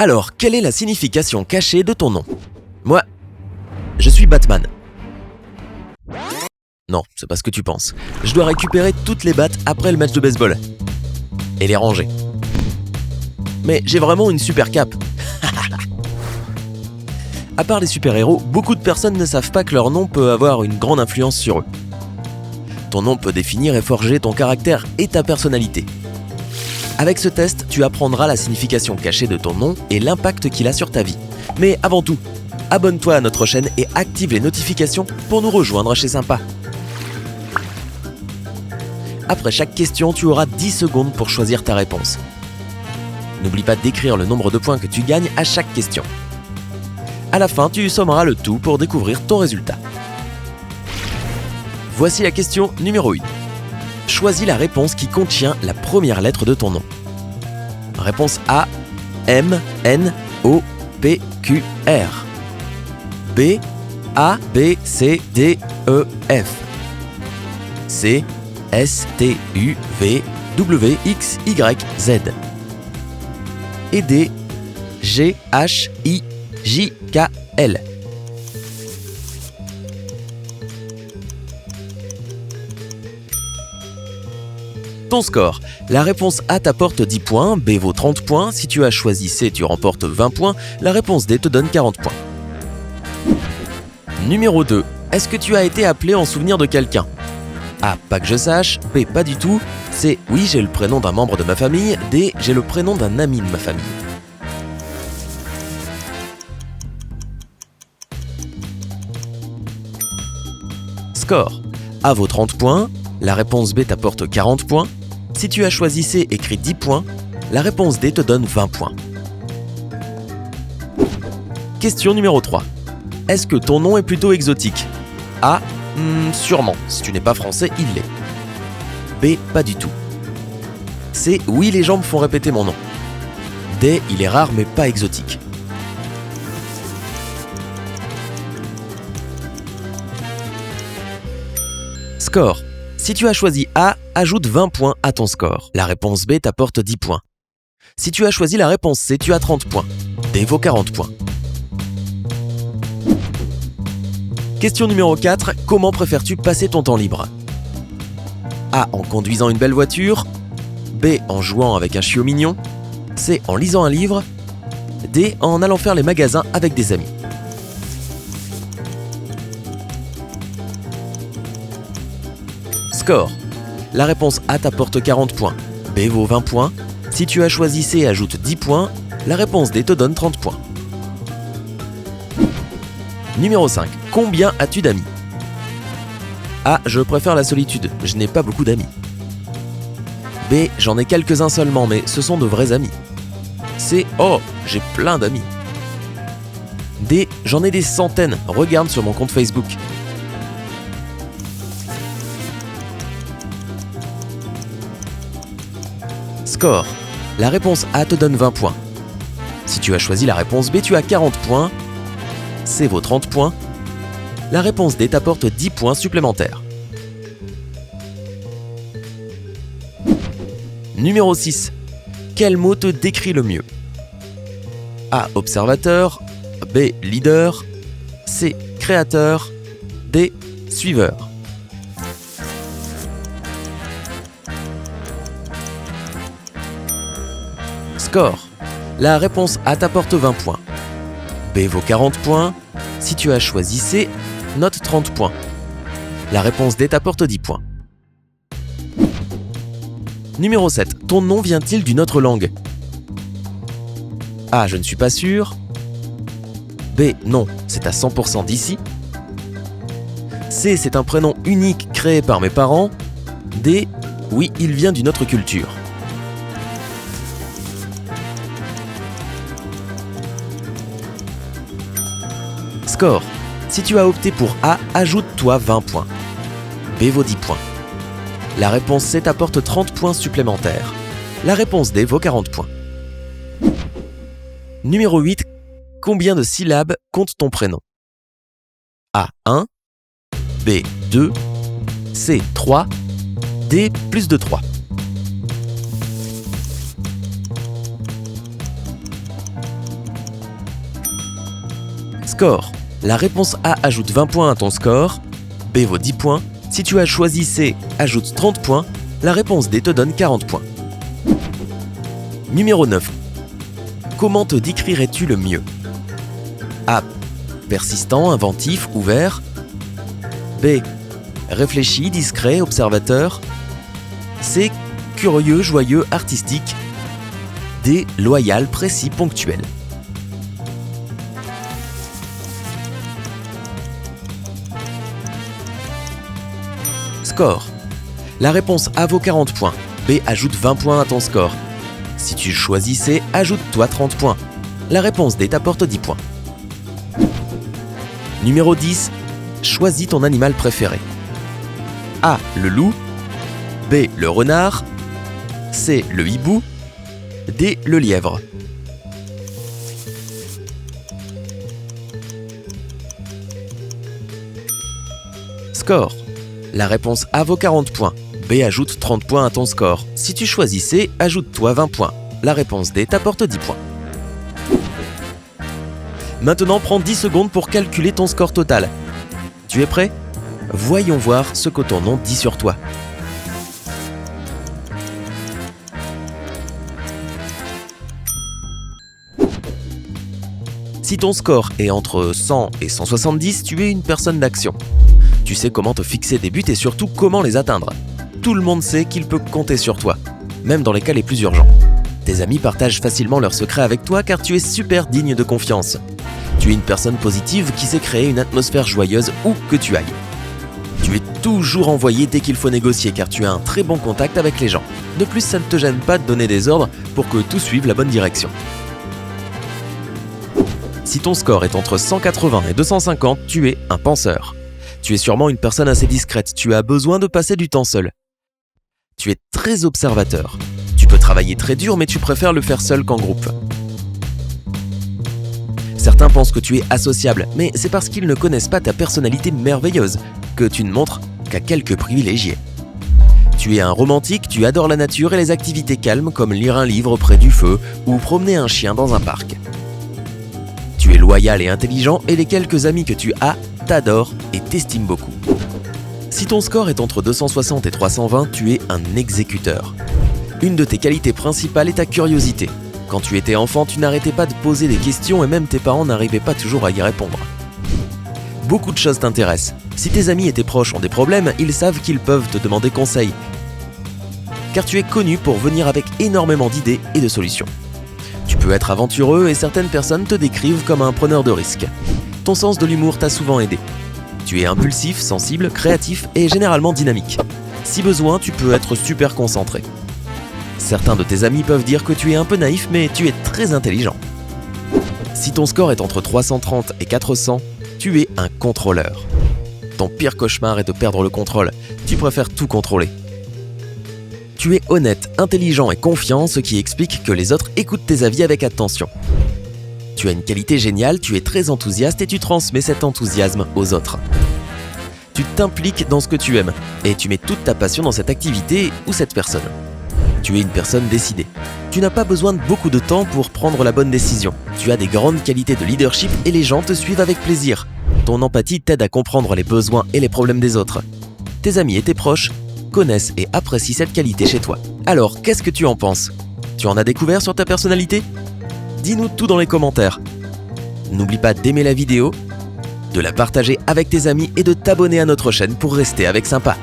Alors, quelle est la signification cachée de ton nom ? Moi, je suis Batman. Non, c'est pas ce que tu penses. Je dois récupérer toutes les battes après le match de baseball. Et les ranger. Mais j'ai vraiment une super cape. À part les super-héros, beaucoup de personnes ne savent pas que leur nom peut avoir une grande influence sur eux. Ton nom peut définir et forger ton caractère et ta personnalité. Avec ce test, tu apprendras la signification cachée de ton nom et l'impact qu'il a sur ta vie. Mais avant tout, abonne-toi à notre chaîne et active les notifications pour nous rejoindre chez Sympa. Après chaque question, tu auras 10 secondes pour choisir ta réponse. N'oublie pas d'écrire le nombre de points que tu gagnes à chaque question. À la fin, tu sommeras le tout pour découvrir ton résultat. Voici la question numéro 1. Choisis la réponse qui contient la première lettre de ton nom. Réponse A, M, N, O, P, Q, R. B, A, B, C, D, E, F. C, S, T, U, V, W, X, Y, Z. Et D, G, H, I, J, K, L. Ton score. La réponse A t'apporte 10 points, B vaut 30 points. Si tu as choisi C, tu remportes 20 points. La réponse D te donne 40 points. Numéro 2. Est-ce que tu as été appelé en souvenir de quelqu'un ? A. Pas que je sache. B. Pas du tout. C. Oui, j'ai le prénom d'un membre de ma famille. D. J'ai le prénom d'un ami de ma famille. Score. A vaut 30 points. La réponse B t'apporte 40 points. Si tu as choisi C, écrit 10 points. La réponse D te donne 20 points. Question numéro 3. Est-ce que ton nom est plutôt exotique ? A. Sûrement. Si tu n'es pas français, il l'est. B. Pas du tout. C. Oui, les gens me font répéter mon nom. D. Il est rare mais pas exotique. Score. Si tu as choisi A, ajoute 20 points à ton score. La réponse B t'apporte 10 points. Si tu as choisi la réponse C, tu as 30 points. D vaut 40 points. Question numéro 4. Comment préfères-tu passer ton temps libre ? A. En conduisant une belle voiture. B. En jouant avec un chiot mignon. C. En lisant un livre. D. En allant faire les magasins avec des amis. Score. La réponse A t'apporte 40 points. B vaut 20 points. Si tu as choisi C, ajoute 10 points. La réponse D te donne 30 points. Numéro 5. Combien as-tu d'amis ? A. Je préfère la solitude. Je n'ai pas beaucoup d'amis. B. J'en ai quelques-uns seulement, mais ce sont de vrais amis. C. Oh, j'ai plein d'amis. D. J'en ai des centaines. Regarde sur mon compte Facebook. Score. La réponse A te donne 20 points. Si tu as choisi la réponse B, tu as 40 points. C vaut 30 points. La réponse D t'apporte 10 points supplémentaires. Numéro 6. Quel mot te décrit le mieux ? A. Observateur. B. Leader. C. Créateur. D. Suiveur. Score. La réponse A t'apporte 20 points. B vaut 40 points. Si tu as choisi C, note 30 points. La réponse D t'apporte 10 points. Numéro 7. Ton nom vient-il d'une autre langue ? A. Je ne suis pas sûr. B. Non, c'est à 100% d'ici. C. C'est un prénom unique créé par mes parents. D. Oui, il vient d'une autre culture. Score. Si tu as opté pour A, ajoute-toi 20 points. B vaut 10 points. La réponse C t'apporte 30 points supplémentaires. La réponse D vaut 40 points. Numéro 8. Combien de syllabes compte ton prénom ? A. 1. B. 2. C. 3. D. Plus de 3. Score. La réponse A ajoute 20 points à ton score. B vaut 10 points. Si tu as choisi C, ajoute 30 points. La réponse D te donne 40 points. Numéro 9. Comment te décrirais-tu le mieux? A. Persistant, inventif, ouvert. B. Réfléchi, discret, observateur. C. Curieux, joyeux, artistique. D. Loyal, précis, ponctuel. Score. La réponse A vaut 40 points. B ajoute 20 points à ton score. Si tu choisis C, ajoute-toi 30 points. La réponse D t'apporte 10 points. Numéro 10. Choisis ton animal préféré. A. Le loup. B. Le renard. C. Le hibou. D. Le lièvre. Score. La réponse A vaut 40 points. B ajoute 30 points à ton score. Si tu choisis C, ajoute-toi 20 points. La réponse D t'apporte 10 points. Maintenant, prends 10 secondes pour calculer ton score total. Tu es prêt? Voyons voir ce que ton nom dit sur toi. Si ton score est entre 100 et 170, tu es une personne d'action. Tu sais comment te fixer des buts et surtout comment les atteindre. Tout le monde sait qu'il peut compter sur toi, même dans les cas les plus urgents. Tes amis partagent facilement leurs secrets avec toi car tu es super digne de confiance. Tu es une personne positive qui sait créer une atmosphère joyeuse où que tu ailles. Tu es toujours envoyé dès qu'il faut négocier car tu as un très bon contact avec les gens. De plus, ça ne te gêne pas de donner des ordres pour que tout suive la bonne direction. Si ton score est entre 180 et 250, tu es un penseur. Tu es sûrement une personne assez discrète, tu as besoin de passer du temps seul. Tu es très observateur. Tu peux travailler très dur, mais tu préfères le faire seul qu'en groupe. Certains pensent que tu es associable, mais c'est parce qu'ils ne connaissent pas ta personnalité merveilleuse que tu ne montres qu'à quelques privilégiés. Tu es un romantique, tu adores la nature et les activités calmes comme lire un livre près du feu ou promener un chien dans un parc. Tu es loyal et intelligent et les quelques amis que tu as t'adorent et t'estiment beaucoup. Si ton score est entre 260 et 320, tu es un exécuteur. Une de tes qualités principales est ta curiosité. Quand tu étais enfant, tu n'arrêtais pas de poser des questions et même tes parents n'arrivaient pas toujours à y répondre. Beaucoup de choses t'intéressent. Si tes amis et tes proches ont des problèmes, ils savent qu'ils peuvent te demander conseil. Car tu es connu pour venir avec énormément d'idées et de solutions. Tu peux être aventureux et certaines personnes te décrivent comme un preneur de risques. Ton sens de l'humour t'a souvent aidé. Tu es impulsif, sensible, créatif et généralement dynamique. Si besoin, tu peux être super concentré. Certains de tes amis peuvent dire que tu es un peu naïf, mais tu es très intelligent. Si ton score est entre 330 et 400, tu es un contrôleur. Ton pire cauchemar est de perdre le contrôle. Tu préfères tout contrôler. Tu es honnête, intelligent et confiant, ce qui explique que les autres écoutent tes avis avec attention. Tu as une qualité géniale, tu es très enthousiaste et tu transmets cet enthousiasme aux autres. Tu t'impliques dans ce que tu aimes et tu mets toute ta passion dans cette activité ou cette personne. Tu es une personne décidée. Tu n'as pas besoin de beaucoup de temps pour prendre la bonne décision. Tu as des grandes qualités de leadership et les gens te suivent avec plaisir. Ton empathie t'aide à comprendre les besoins et les problèmes des autres. Tes amis et tes proches connaissent et apprécient cette qualité chez toi. Alors, qu'est-ce que tu en penses? Tu en as découvert sur ta personnalité? Dis-nous tout dans les commentaires. N'oublie pas d'aimer la vidéo, de la partager avec tes amis et de t'abonner à notre chaîne pour rester avec Sympa.